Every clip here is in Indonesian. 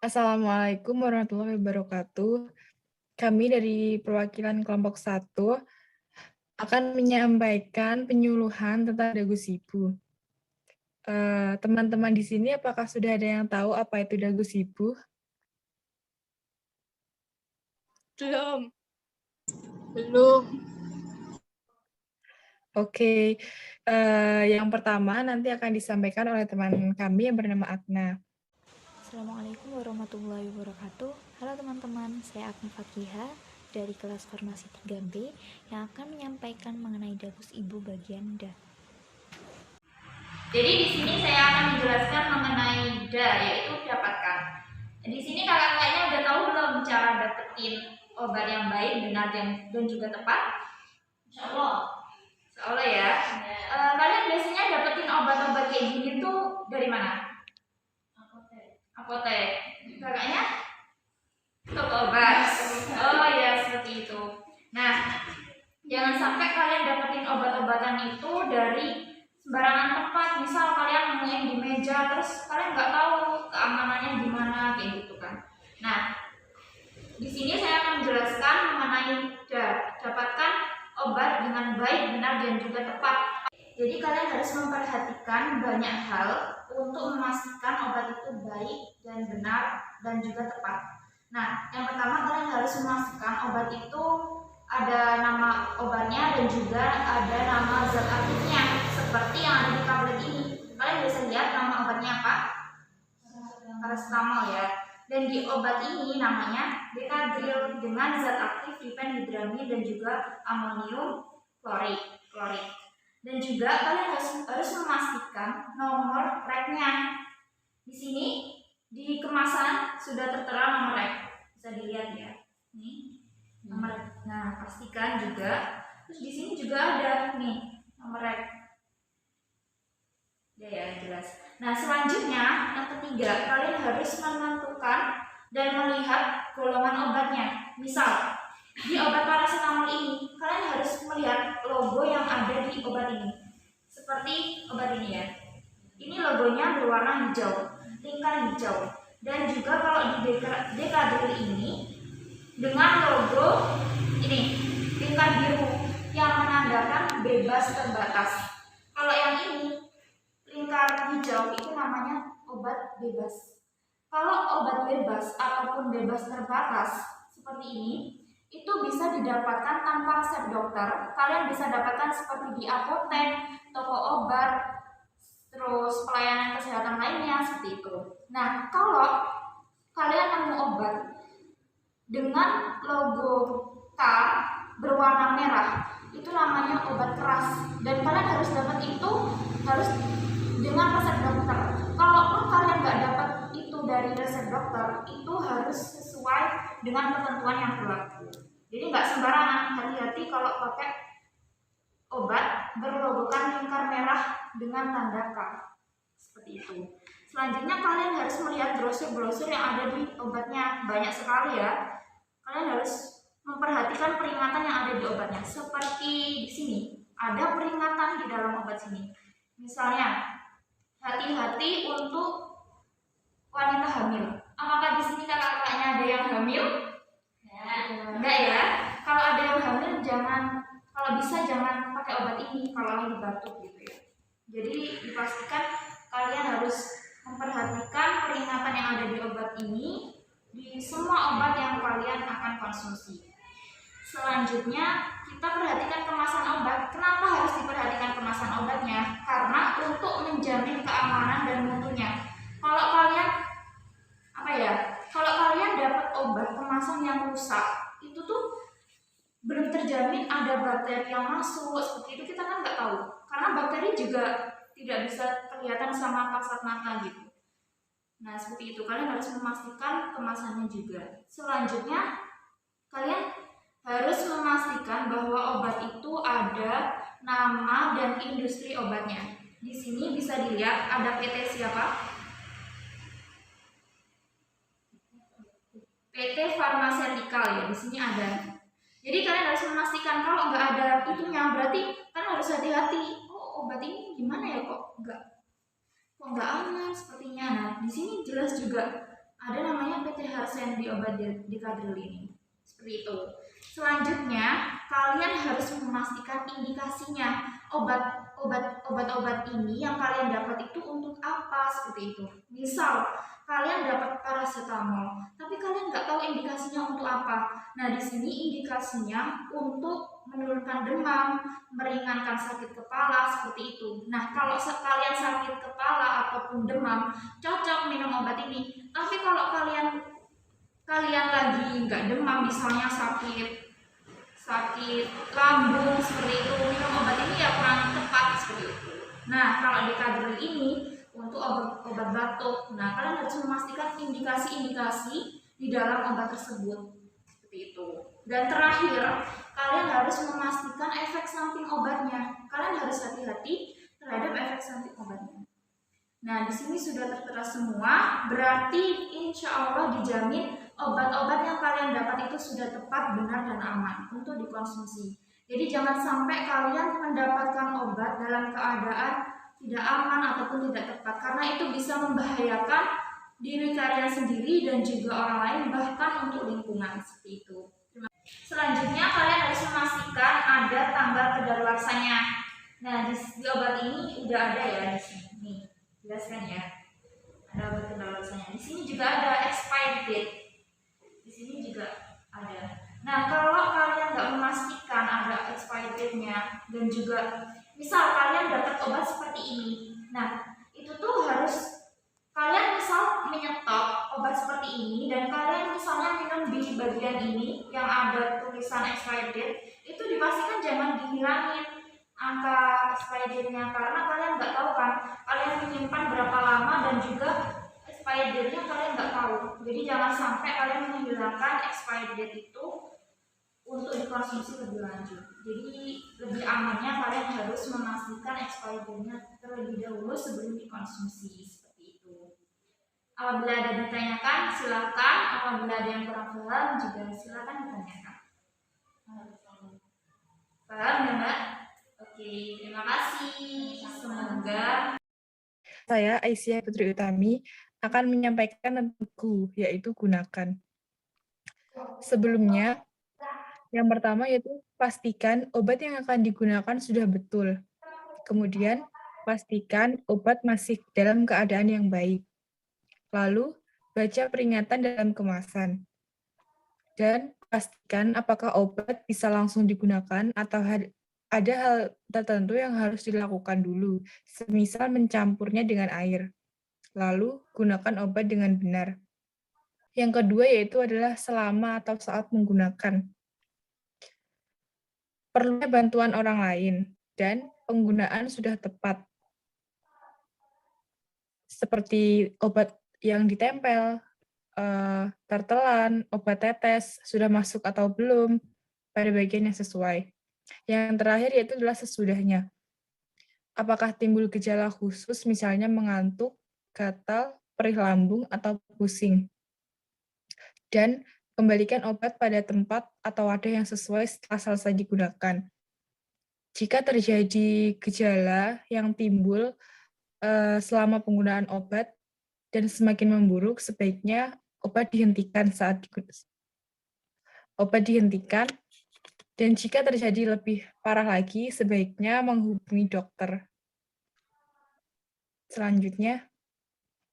Assalamualaikum warahmatullahi wabarakatuh. Kami dari perwakilan kelompok satu akan menyampaikan penyuluhan tentang dagu sibu. Teman-teman di sini apakah sudah ada yang tahu apa itu dagu sibu? Belum. Belum. Oke, yang pertama nanti akan disampaikan oleh teman kami yang bernama Agna. Assalamualaikum warahmatullahi wabarakatuh. Halo teman-teman, saya Agna Fathiha dari kelas Farmasi 3B yang akan menyampaikan mengenai dagus ibu bagian da. Jadi di sini saya akan menjelaskan mengenai da, yaitu dapatkan. Di sini kakak-kakaknya udah tahu belum cara dapetin obat yang baik, benar dan juga tepat? Insya Allah ya. Kalian biasanya dapetin obat-obat kayak gini tuh dari mana? Apotek. Kakaknya? Toko obat. Oh ya, seperti itu. Nah, jangan sampai kalian dapetin obat-obatan itu dari sembarangan tempat. Misal kalian nemuin di meja, terus kalian nggak tahu keamanannya gimana, kayak gitu kan. Nah, di sini saya akan menjelaskan mengenai dapatkan obat dengan baik, benar dan juga tepat. Jadi kalian harus memperhatikan banyak hal untuk memastikan obat itu baik dan benar dan juga tepat. Nah, yang pertama kalian harus memastikan obat itu ada nama obatnya dan juga ada nama zat aktifnya seperti yang ada di tablet ini. Kalian bisa lihat nama obatnya apa? Paracetamol ya. Dan di obat ini namanya Benadryl dengan zat aktif diphenhydramine dan juga amonium klorid. Dan juga kalian harus memastikan nomor reknya. Di sini di kemasan sudah tertera nomor rek, bisa dilihat ya. Nih nomor. Nah, pastikan juga. Terus di sini juga ada nih nomor rek. Ya, jelas. Nah, selanjutnya yang ketiga, kalian harus menentukan dan melihat golongan obatnya. Misal, di obat paracetamol ini, kalian harus melihat logo yang ada di obat ini. Seperti obat ini ya. Ini logonya berwarna hijau, lingkar hijau. Dan juga kalau di Benadryl ini dengan logo ini, lingkar biru yang menandakan bebas terbatas. Kalau yang ini lingkar hijau itu namanya obat bebas. Kalau obat bebas ataupun bebas terbatas seperti ini, itu bisa didapatkan tanpa resep dokter. Kalian bisa dapatkan seperti di apotek, toko obat, terus pelayanan kesehatan lainnya seperti itu. Nah, kalau kalian nemu obat dengan logo K berwarna merah, itu namanya obat keras dan kalian harus dapat itu harus dengan resep dokter. Kalaupun kalian nggak dapat itu dari resep dokter, itu harus sesuai dengan ketentuan yang berlaku. Jadi nggak sembarangan, hati-hati kalau pakai obat berlogokan lingkar merah dengan tanda K. Seperti itu. Selanjutnya kalian harus melihat brosur-brosur yang ada di obatnya, banyak sekali ya. Kalian harus memperhatikan peringatan yang ada di obatnya. Seperti di sini, ada peringatan di dalam obat sini. Misalnya, hati-hati untuk wanita hamil. Apakah di sini kakak-kakaknya ada yang hamil? Enggak ya. Kalau ada yang hamil kalau bisa jangan pakai obat ini kalau lagi batuk gitu ya. Jadi dipastikan kalian harus memperhatikan peringatan yang ada di obat ini di semua obat yang kalian akan konsumsi. Selanjutnya kita perhatikan kemasan obat. Kenapa harus diperhatikan kemasan obatnya? Karena untuk menjamin keamanan dan mutunya. Kalau kalian dapat obat kemasan yang rusak, itu tuh belum terjamin ada bakteri yang masuk seperti itu, kita kan nggak tahu. Karena bakteri juga tidak bisa kelihatan sama kasat mata gitu. Nah, seperti itu kalian harus memastikan kemasannya juga. Selanjutnya kalian harus memastikan bahwa obat itu ada nama dan industri obatnya. Di sini bisa dilihat ada PT siapa? PT Farmaseutikal ya, di sini ada. Jadi kalian harus memastikan kalau nggak ada itunya, berarti kalian harus hati-hati. Oh, obat ini gimana ya kok nggak aman sepertinya. Nah, di sini jelas juga ada namanya PT Harsen di obat Decadril ini. Seperti itu. Selanjutnya, kalian harus memastikan indikasinya. Obat-obat ini yang kalian dapat itu untuk apa, seperti itu. Misal, kalian dapat paracetamol, tapi kalian nggak tahu indikasinya untuk apa. Nah, di sini indikasinya untuk menurunkan demam, meringankan sakit kepala, seperti itu. Nah, kalau kalian sakit kepala ataupun demam, cocok minum obat ini. Tapi kalau kalian lagi nggak demam, misalnya sakit lambung seperti itu, minum obat ini ya kurang tepat seperti itu. Nah, kalau Decadril ini untuk obat batuk, nah kalian harus memastikan indikasi-indikasi di dalam obat tersebut seperti itu. Dan terakhir, kalian harus memastikan efek samping obatnya. Kalian harus hati-hati terhadap efek samping obatnya. Nah, di sini sudah tertera semua, berarti insya Allah dijamin obat-obat yang kalian dapat itu sudah tepat, benar, dan aman untuk dikonsumsi. Jadi jangan sampai kalian mendapatkan obat dalam keadaan tidak aman ataupun tidak tepat, karena itu bisa membahayakan diri kalian sendiri dan juga orang lain, bahkan untuk lingkungan seperti itu. Selanjutnya kalian harus memastikan ada tanggal kedaluarsanya. Nah, di obat ini udah ada ya di sini. Jelaskan ya. Ada obat kedaluarsanya. Di sini juga ada expired date. Di sini juga ada. Nah, kalau kalian nggak memastikan ada expired date-nya dan juga misal kalian dapat obat seperti ini. Nah, itu tuh harus kalian misal menyetop obat seperti ini dan kalian misalnya minum di bagian ini yang ada tulisan expired date, itu dipastikan jangan dihilangin angka expired date-nya, karena kalian nggak tahu kan kalian menyimpan berapa lama dan juga expired date-nya kalian nggak tahu. Jadi jangan sampai kalian menghilangkan expired date itu untuk dikonsumsi lebih lanjut. Jadi lebih amannya kalian harus memastikan expired date-nya terlebih dahulu sebelum dikonsumsi. Apabila ada ditanyakan, silakan. Apabila ada yang kurang paham, juga silakan ditanyakan. Paham ya, Mbak? Oke, terima kasih. Semoga Saya, Aisyah Putri Utami, akan menyampaikan tentang GU, yaitu gunakan. Sebelumnya, yang pertama yaitu pastikan obat yang akan digunakan sudah betul. Kemudian, pastikan obat masih dalam keadaan yang baik. Lalu, baca peringatan dalam kemasan. Dan pastikan apakah obat bisa langsung digunakan atau ada hal tertentu yang harus dilakukan dulu, semisal mencampurnya dengan air. Lalu, gunakan obat dengan benar. Yang kedua yaitu adalah selama atau saat menggunakan. Perlunya bantuan orang lain, dan penggunaan sudah tepat. Seperti obat yang ditempel, tertelan, obat tetes, sudah masuk atau belum, pada bagian yang sesuai. Yang terakhir yaitu adalah sesudahnya. Apakah timbul gejala khusus, misalnya mengantuk, gatal, perih lambung, atau pusing. Dan kembalikan obat pada tempat atau wadah yang sesuai setelah selesai digunakan. Jika terjadi gejala yang timbul selama penggunaan obat dan semakin memburuk, sebaiknya obat dihentikan dan jika terjadi lebih parah lagi, sebaiknya menghubungi dokter. Selanjutnya,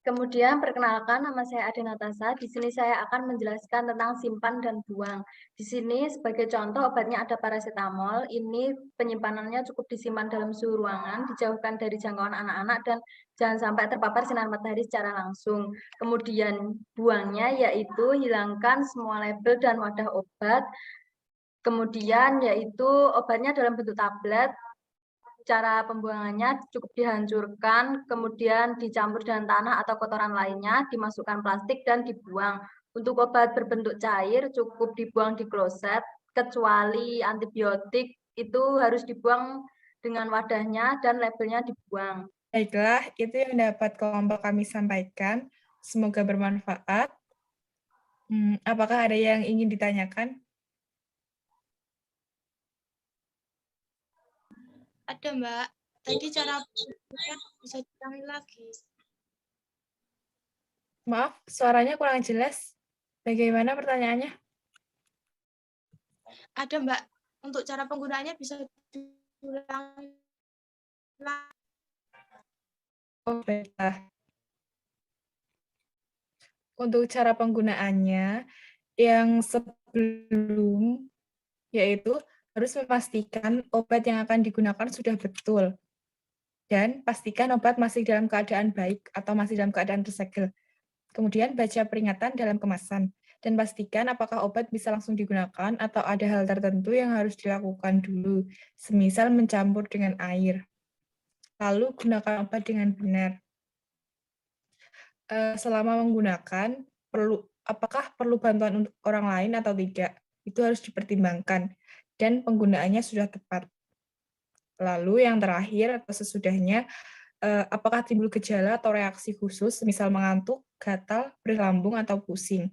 kemudian perkenalkan, nama saya Ade Natasha. Di sini saya akan menjelaskan tentang simpan dan buang. Di sini sebagai contoh obatnya ada paracetamol. Ini penyimpanannya cukup disimpan dalam suhu ruangan, dijauhkan dari jangkauan anak-anak dan jangan sampai terpapar sinar matahari secara langsung. Kemudian buangnya yaitu hilangkan semua label dan wadah obat. Kemudian yaitu obatnya dalam bentuk tablet. Cara pembuangannya cukup dihancurkan, kemudian dicampur dengan tanah atau kotoran lainnya, dimasukkan plastik dan dibuang. Untuk obat berbentuk cair cukup dibuang di kloset, kecuali antibiotik itu harus dibuang dengan wadahnya dan labelnya dibuang. Baiklah, itu yang dapat kelompok kami sampaikan. Semoga bermanfaat. Apakah ada yang ingin ditanyakan? Ada, Mbak. Tadi cara bisa diulangi lagi. Maaf, suaranya kurang jelas. Bagaimana pertanyaannya? Ada Mbak, untuk cara penggunaannya bisa diulang. Oh, baiklah. Untuk cara penggunaannya, yang sebelum, yaitu harus memastikan obat yang akan digunakan sudah betul. Dan pastikan obat masih dalam keadaan baik atau masih dalam keadaan tersegel. Kemudian baca peringatan dalam kemasan. Dan pastikan apakah obat bisa langsung digunakan atau ada hal tertentu yang harus dilakukan dulu, semisal mencampur dengan air. Lalu gunakan obat dengan benar. Selama menggunakan, apakah perlu bantuan untuk orang lain atau tidak? Itu harus dipertimbangkan. Dan penggunaannya sudah tepat. Lalu yang terakhir atau sesudahnya, apakah timbul gejala atau reaksi khusus, misal mengantuk, gatal, perih lambung, atau pusing.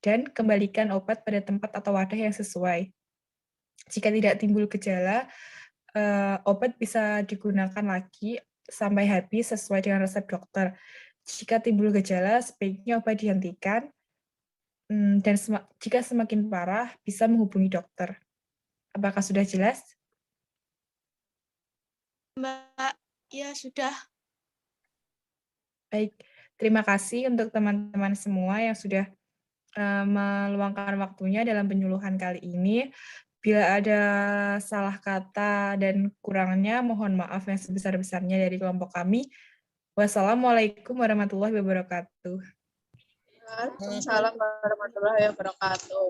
Dan kembalikan obat pada tempat atau wadah yang sesuai. Jika tidak timbul gejala, obat bisa digunakan lagi sampai habis sesuai dengan resep dokter. Jika timbul gejala, sebaiknya obat dihentikan, dan jika semakin parah, bisa menghubungi dokter. Apakah sudah jelas? Mbak, ya sudah. Baik, terima kasih untuk teman-teman semua yang sudah meluangkan waktunya dalam penyuluhan kali ini. Bila ada salah kata dan kurangnya, mohon maaf yang sebesar-besarnya dari kelompok kami. Wassalamualaikum warahmatullahi wabarakatuh. Waalaikumsalam warahmatullahi wabarakatuh.